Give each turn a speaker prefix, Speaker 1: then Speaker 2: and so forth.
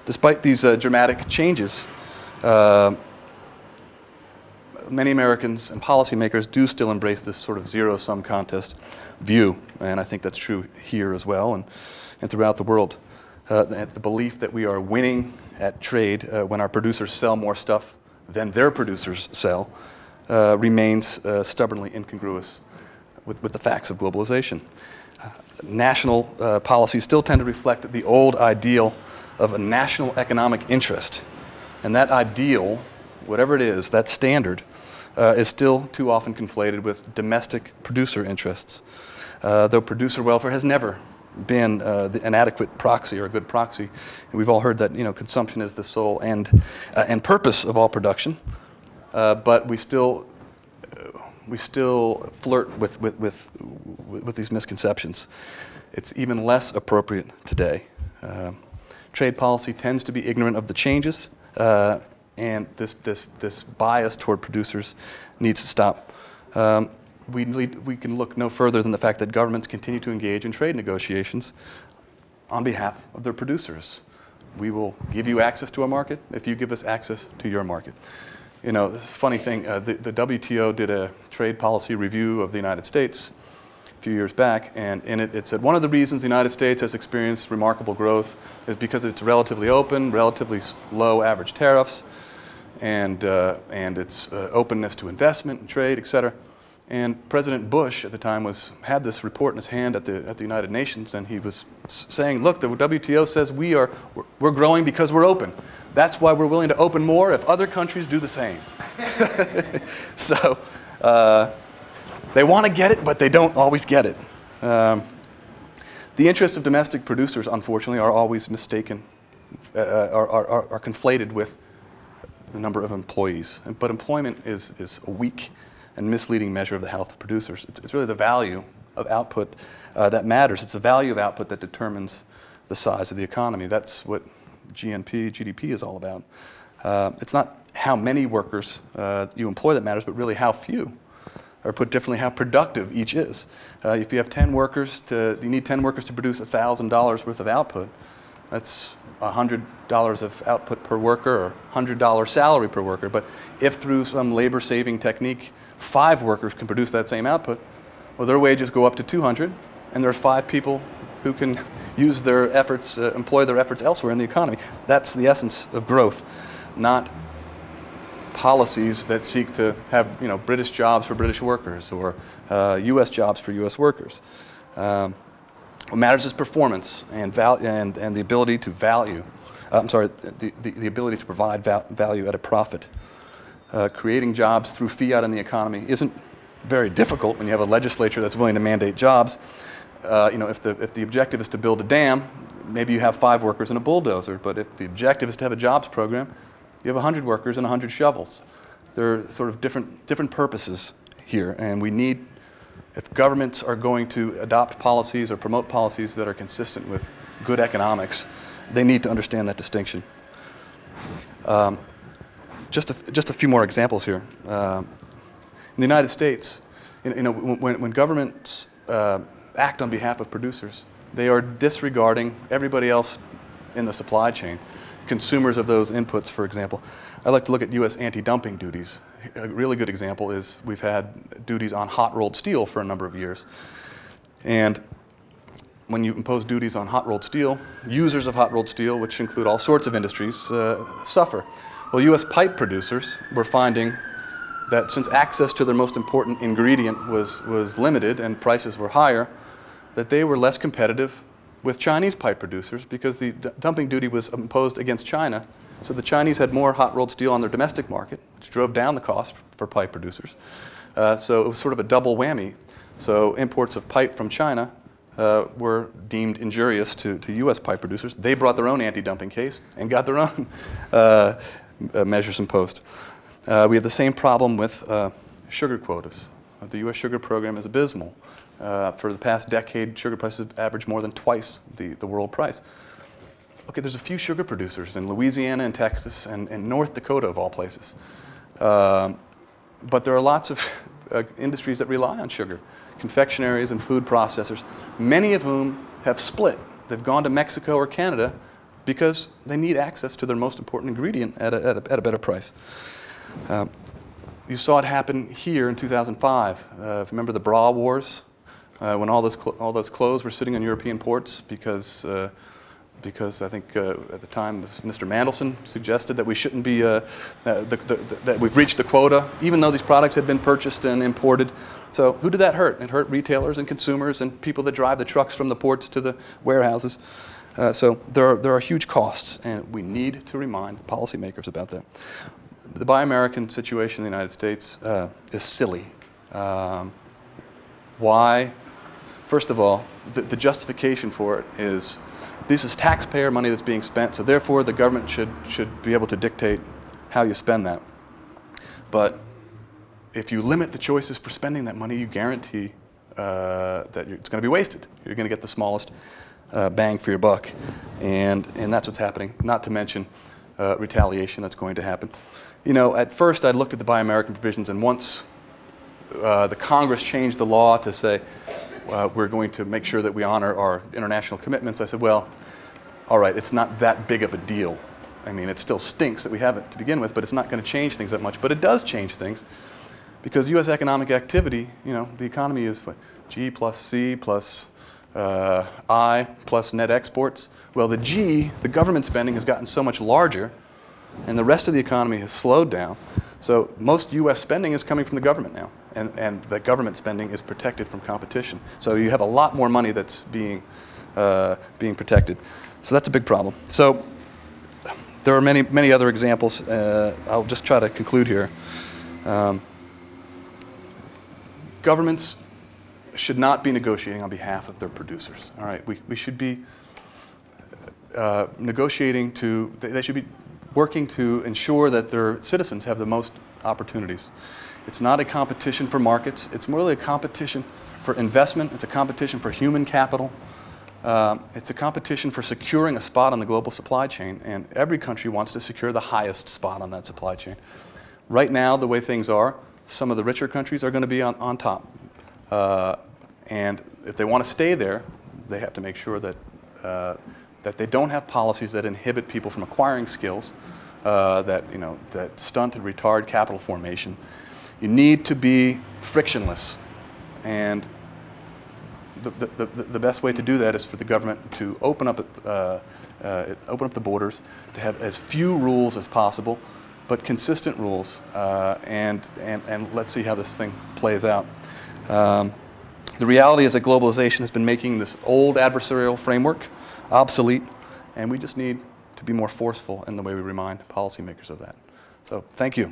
Speaker 1: Despite these dramatic changes, many Americans and policymakers do still embrace this sort of zero-sum contest view, and I think that's true here as well and throughout the world. The belief that we are winning at trade when our producers sell more stuff than their producers sell remains stubbornly incongruous with the facts of globalization. National policies still tend to reflect the old ideal of a national economic interest, and that ideal, whatever it is, that standard, is still too often conflated with domestic producer interests, though producer welfare has never been an adequate proxy or a good proxy. And we've all heard that consumption is the sole end and purpose of all production, but we still flirt with these misconceptions. It's even less appropriate today. Trade policy tends to be ignorant of the changes, and this bias toward producers needs to stop. We can look no further than the fact that governments continue to engage in trade negotiations on behalf of their producers. We will give you access to our market if you give us access to your market. This is a funny thing. The WTO did a trade policy review of the United States a few years back, and in it said one of the reasons the United States has experienced remarkable growth is because it's relatively open, relatively low average tariffs, and its openness to investment and trade, et cetera. And President Bush at the time had this report in his hand at the United Nations, and he was saying, look, the WTO says we're growing because we're open. That's why we're willing to open more if other countries do the same. So they want to get it, but they don't always get it. The interests of domestic producers, unfortunately, are always mistaken, are conflated with the number of employees. But employment is a weak and misleading measure of the health of producers. It's really the value of output that matters. It's the value of output that determines the size of the economy. That's what GDP is all about. It's not how many workers you employ that matters, but really how few, or put differently, how productive each is. If you have 10 workers, you need 10 workers to produce $1,000 worth of output. That's $100 of output per worker, or $100 salary per worker. But if through some labor-saving technique 5 workers can produce that same output, well, their wages go up to 200, and there are 5 people who can use their efforts, employ their efforts elsewhere in the economy. That's the essence of growth, not policies that seek to have British jobs for British workers or U.S. jobs for U.S. workers. What matters is performance and the ability to value. The ability to provide value at a profit. Creating jobs through fiat in the economy isn't very difficult when you have a legislature that's willing to mandate jobs. If the objective is to build a dam, maybe you have 5 workers and a bulldozer. But if the objective is to have a jobs program, you have 100 workers and 100 shovels. There are sort of different purposes here, and we need, if governments are going to adopt policies or promote policies that are consistent with good economics, they need to understand that distinction. Just a few more examples here. In the United States, when governments act on behalf of producers, they are disregarding everybody else in the supply chain, consumers of those inputs, for example. I like to look at U.S. anti-dumping duties. A really good example is we've had duties on hot-rolled steel for a number of years. And when you impose duties on hot-rolled steel, users of hot-rolled steel, which include all sorts of industries, suffer. Well, U.S. pipe producers were finding that since access to their most important ingredient was limited and prices were higher, that they were less competitive with Chinese pipe producers because the dumping duty was imposed against China. So the Chinese had more hot-rolled steel on their domestic market, which drove down the cost for pipe producers. So it was sort of a double whammy. So imports of pipe from China were deemed injurious to U.S. pipe producers. They brought their own anti-dumping case and got their own measures imposed. We have the same problem with sugar quotas. The U.S. sugar program is abysmal. For the past decade, sugar prices have averaged more than twice the world price. Okay, there's a few sugar producers in Louisiana and Texas and North Dakota, of all places. But there are lots of industries that rely on sugar, confectionaries and food processors, many of whom have split. They've gone to Mexico or Canada because they need access to their most important ingredient at a better price. You saw it happen here in 2005. Remember the bra wars, when all those clothes were sitting on European ports because I think at the time Mr. Mandelson suggested that we shouldn't be, that we've reached the quota, even though these products had been purchased and imported. So who did that hurt? It hurt retailers and consumers and people that drive the trucks from the ports to the warehouses. So there are huge costs, and we need to remind the policymakers about that. The Buy American situation in the United States is silly. Why? First of all, the justification for it is this is taxpayer money that's being spent, so therefore the government should be able to dictate how you spend that. But if you limit the choices for spending that money, you guarantee that it's going to be wasted. You're going to get the smallest bang for your buck, and that's what's happening. Not to mention retaliation that's going to happen. You know, at first I looked at the Buy American provisions, and once the Congress changed the law to say we're going to make sure that we honor our international commitments, I said, well, all right, it's not that big of a deal. I mean, it still stinks that we have it to begin with, but it's not going to change things that much. But it does change things, because U.S. economic activity, you know, the economy is what, G plus C plus I plus net exports. Well, the G, the government spending, has gotten so much larger, and the rest of the economy has slowed down. So most U.S. spending is coming from the government now, and the government spending is protected from competition. So you have a lot more money that's being protected. So that's a big problem. So there are many other examples. I'll just try to conclude here. Governments should not be negotiating on behalf of their producers. All right, we should be negotiating they should be working to ensure that their citizens have the most opportunities. It's not a competition for markets. It's more really a competition for investment. It's a competition for human capital. It's a competition for securing a spot on the global supply chain, and every country wants to secure the highest spot on that supply chain. Right now, the way things are, some of the richer countries are going to be on top. And if they want to stay there, they have to make sure that they don't have policies that inhibit people from acquiring skills, that stunt and retard capital formation. You need to be frictionless, and the best way to do that is for the government to open up the borders, to have as few rules as possible, but consistent rules, and let's see how this thing plays out. The reality is that globalization has been making this old adversarial framework obsolete, and we just need to be more forceful in the way we remind policymakers of that. So thank you.